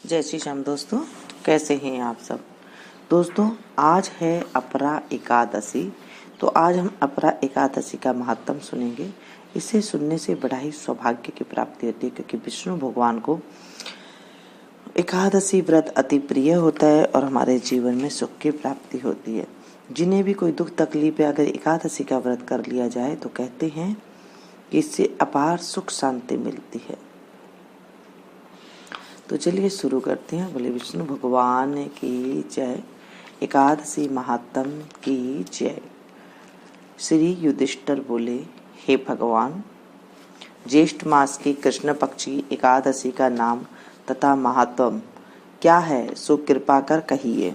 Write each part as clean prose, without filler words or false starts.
जय श्री श्याम दोस्तों, कैसे हैं आप सब। दोस्तों, आज है अपरा एकादशी। तो आज हम अपरा एकादशी का महात्म सुनेंगे। इसे सुनने से बड़ा ही सौभाग्य की प्राप्ति होती है, क्योंकि विष्णु भगवान को एकादशी व्रत अति प्रिय होता है और हमारे जीवन में सुख की प्राप्ति होती है। जिन्हें भी कोई दुख तकलीफ है, अगर एकादशी का व्रत कर लिया जाए तो कहते हैं कि इससे अपार सुख शांति मिलती है। तो चलिए शुरू करते हैं। बोले विष्णु भगवान की जय। एकादशी महात्म की जय। श्री युधिष्ठिर बोले, हे भगवान, ज्येष्ठ मास की कृष्ण पक्ष की एकादशी का नाम तथा महात्म क्या है, सो कृपा कर कहिए।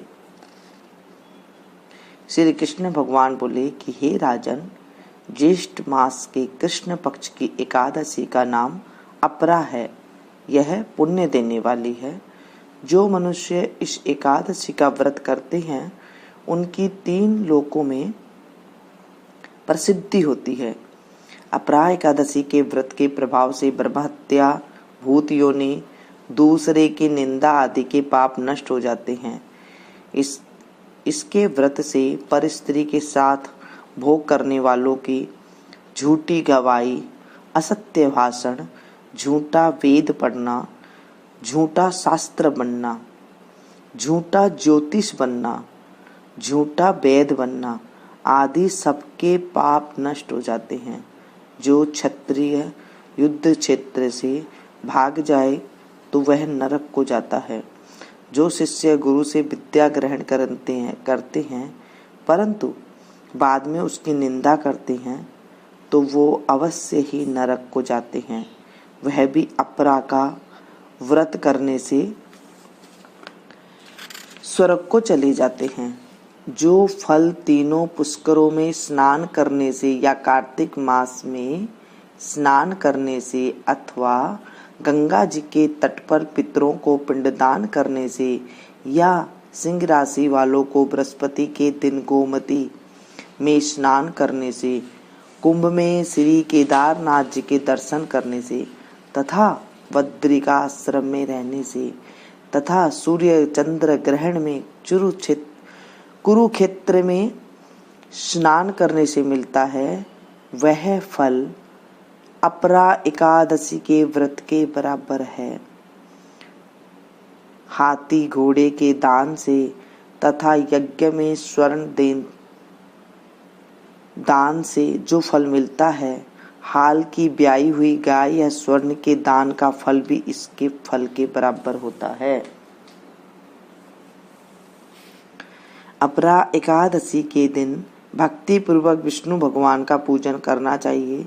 श्री कृष्ण भगवान बोले कि हे राजन, ज्येष्ठ मास के कृष्ण पक्ष की एकादशी का नाम अपरा है। यह पुण्य देने वाली है। जो मनुष्य इस एकादशी का व्रत करते हैं उनकी 3 लोकों में प्रसिद्धि होती है। अपरा एकादशी के व्रत के प्रभाव से ब्रह्महत्या, भूत योनि, दूसरे की निंदा आदि के पाप नष्ट हो जाते हैं। इसके व्रत से पर स्त्री के साथ भोग करने वालों की झूठी गवाही, असत्य भाषण, झूठा वेद पढ़ना, झूठा शास्त्र बनना, झूठा ज्योतिष बनना, झूठा वेद बनना आदि सबके पाप नष्ट हो जाते हैं। जो क्षत्रिय युद्ध क्षेत्र से भाग जाए तो वह नरक को जाता है। जो शिष्य गुरु से विद्या ग्रहण करते हैं परंतु बाद में उसकी निंदा करते हैं तो वो अवश्य ही नरक को जाते हैं। वह भी अपरा का व्रत करने से स्वर्ग को चले जाते हैं। जो फल तीनों पुष्करों में स्नान करने से या कार्तिक मास में स्नान करने से अथवा गंगा जी के तट पर पितरों को पिंडदान करने से या सिंह राशि वालों को बृहस्पति के दिन गोमती में स्नान करने से, कुंभ में श्री केदारनाथ जी के दर्शन करने से तथा बद्रिकाश्रम में रहने से तथा सूर्य चंद्र ग्रहण में कुरुक्षेत्र में स्नान करने से मिलता है, वह फल अपरा एकादशी के व्रत के बराबर है। हाथी घोड़े के दान से तथा यज्ञ में स्वर्ण दान से जो फल मिलता है, हाल की ब्याई हुई गाय या स्वर्ण के दान का फल भी इसके फल के बराबर होता है। अपरा एकादशी के दिन भक्ति पूर्वक विष्णु भगवान का पूजन करना चाहिए,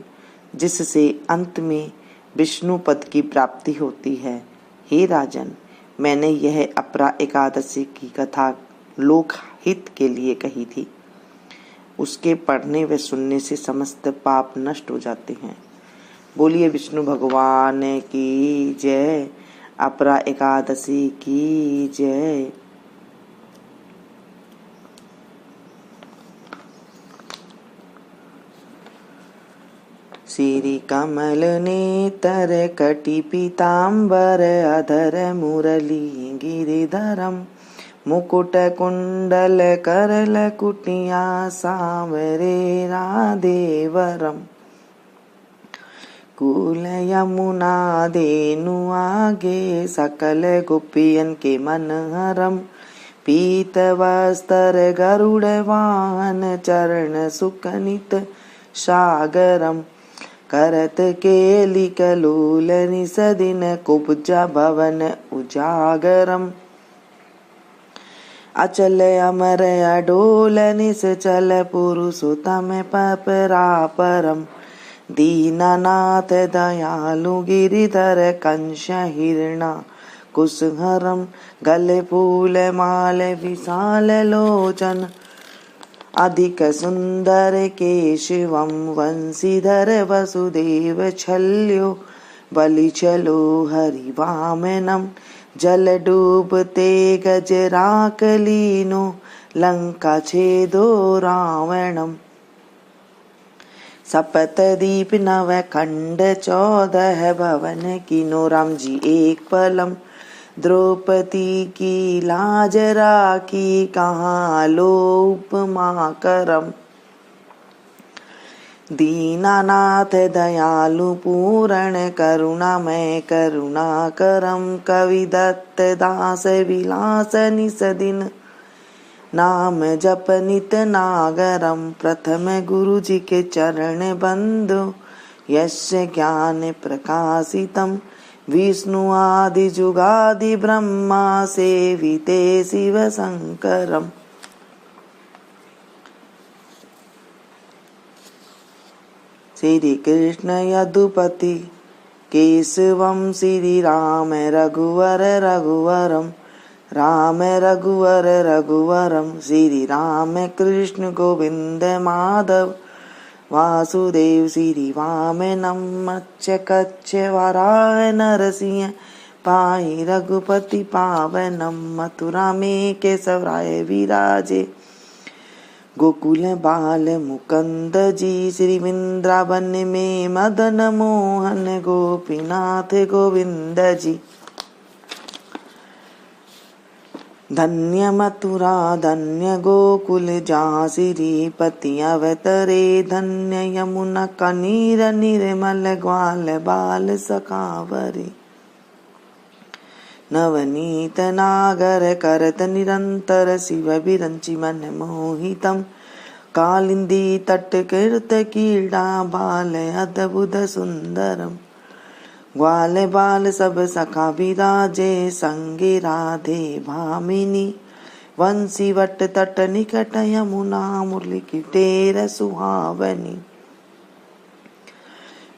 जिससे अंत में विष्णु पद की प्राप्ति होती है। हे राजन, मैंने यह अपरा एकादशी की कथा लोकहित के लिए कही थी। उसके पढ़ने व सुनने से समस्त पाप नष्ट हो जाते हैं। बोलिए विष्णु भगवान की जय। अपरा एकादशी की जय। श्री कमल नेतर कटि पीताम्बर अधर मुरली गिरिधरम, मुकुट कुंडल करल कुटिया सांवरे राधेवरम, कुल यमुना देनु आगे सकल गोपियन के मनहरम, पीत वस्त्र गरुड़ वाहन चरण सुकनित सागरम, करत केलि कलोल निसदिन कुब्जा भवन उजागरम, अचल अमर अडोल निश्चल पुरुषोत्तम परापरम, दीननाथ दयालु गिरिधर कंस हिरणा कुशहरम, गले फूल माल विशाल लोचन, अधिक सुंदर केशवम, वंशीधर वसुदेव छल्यो बलि चलो हरि वामनम, जल डूबते गजराक लीनो, लंका छेदो रावणम, सपत दीप नव खंड 14 भवन कीनो, राम जी एक पलम, द्रौपदी की लाज राखी, कहाँ लो उपमा करम। दीनानाथ दयालु पूर्ण, करुणामय करुणा करम। कवि दत्त दास विलास निस दिन, नाम जप नित नागरम। प्रथम गुरु जी के चरण बंदो, यस्य ज्ञान प्रकाशितम। विष्णु आदि जुगादि ब्रह्मा, सेविते शिव शंकरम। श्री कृष्ण यदुपति केशवम, श्री राम रघुवर रघुवरम। राम रघुवर रघुवरम, श्री राम कृष्ण गोविंद माधव। वासुदेव श्री वामनम, मत्स्य कच्छ वराह नरसिंह। पाहि रघुपति पावनम, मथुरा में केशवराय विराजे। गोकुल बाल मुकुंद जी, श्री वृंदावन में मदन मोहन। गोपीनाथ गोविंद जी। धन्य मथुरा धन्य गोकुल, जहाँ श्रीपति अवतरे। धन्य यमुना कनीर निर्मल, ग्वाल बाल सखावरे। नवनीत नागर करत निरंतर, शिव विरंचि मन मोहितम। कालिंदी तट कृत कीड़ा, बाल अद्भुत सुंदरम। ग्वाल बाल सब सखा विराजे, संगे राधे भामिनी। वंशी वट तट निकट यमुना, मुरली की टेर सुहावनी।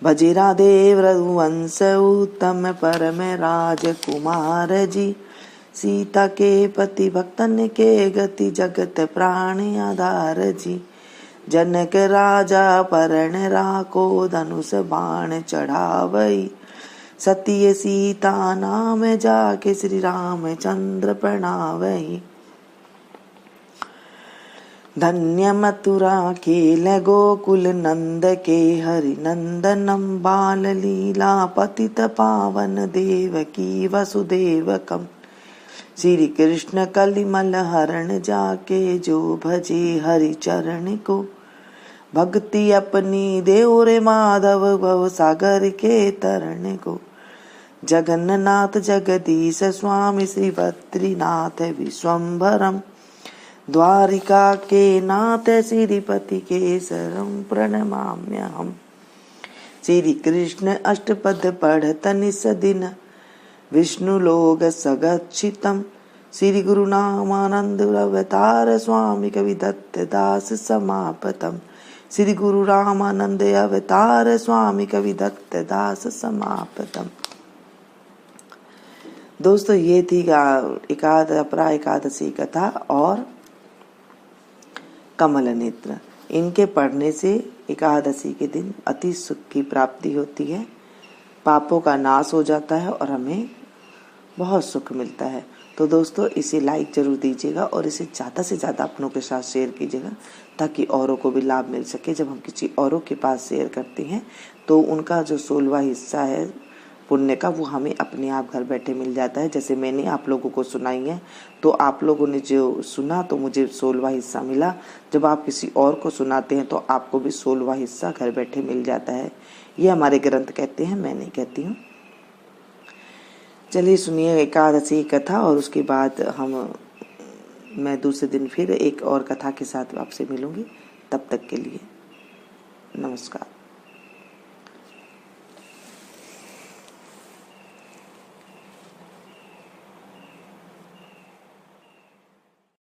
भजे राधे रघुवंश उत्तम, परम राजकुमार जी। सीता के पति भक्तन के गति, जगत प्राण आधार जी। जनक राजा परण राको, धनुष बाण चढ़ावई। सती सीता नाम जाके, श्री रामचंद्र प्रणावई। धन्य मथुरा खेल गोकुल, नंद के हरि नंदनम। बाल लीला पतित पावन, देवकी वसुदेवकम। श्री कृष्ण कलिमल हरण जाके, जो भजे हरि चरण को। भक्ति अपनी देव रे माधव, भव सागर के तरन को। जगन्नाथ जगदीश स्वामी, श्री बद्रीनाथ विश्वम्भरम। द्वारिका के नाथ, श्रीपति केसरम प्रणमाम्यहम्। श्री कृष्ण अष्टपद पढ़त निस दिन, विष्णु लोक सगच्छितम। श्री गुरु नामानंद अवतार, स्वामी कवि दत्त दास समापतम। श्री गुरु रामानंद अवतार, स्वामी कवि दत्त दास समापतम। दोस्तों, ये थी अपरा एकादशी कथा और कमल नेत्र। इनके पढ़ने से एकादशी के दिन अति सुख की प्राप्ति होती है, पापों का नाश हो जाता है और हमें बहुत सुख मिलता है। तो दोस्तों, इसे लाइक जरूर दीजिएगा और इसे ज़्यादा से ज़्यादा अपनों के साथ शेयर कीजिएगा, ताकि औरों को भी लाभ मिल सके। जब हम किसी औरों के पास शेयर करते हैं तो उनका जो 16वां हिस्सा है पुण्य का, वो हमें अपने आप घर बैठे मिल जाता है। जैसे मैंने आप लोगों को सुनाई है, तो आप लोगों ने जो सुना तो मुझे 16वां हिस्सा मिला। जब आप किसी और को सुनाते हैं तो आपको भी 16वां हिस्सा घर बैठे मिल जाता है। ये हमारे ग्रंथ कहते हैं, मैं नहीं कहती हूँ। चलिए सुनिए एकादशी कथा, और उसके बाद मैं दूसरे दिन फिर एक और कथा के साथ आपसे मिलूंगी। तब तक के लिए नमस्कार।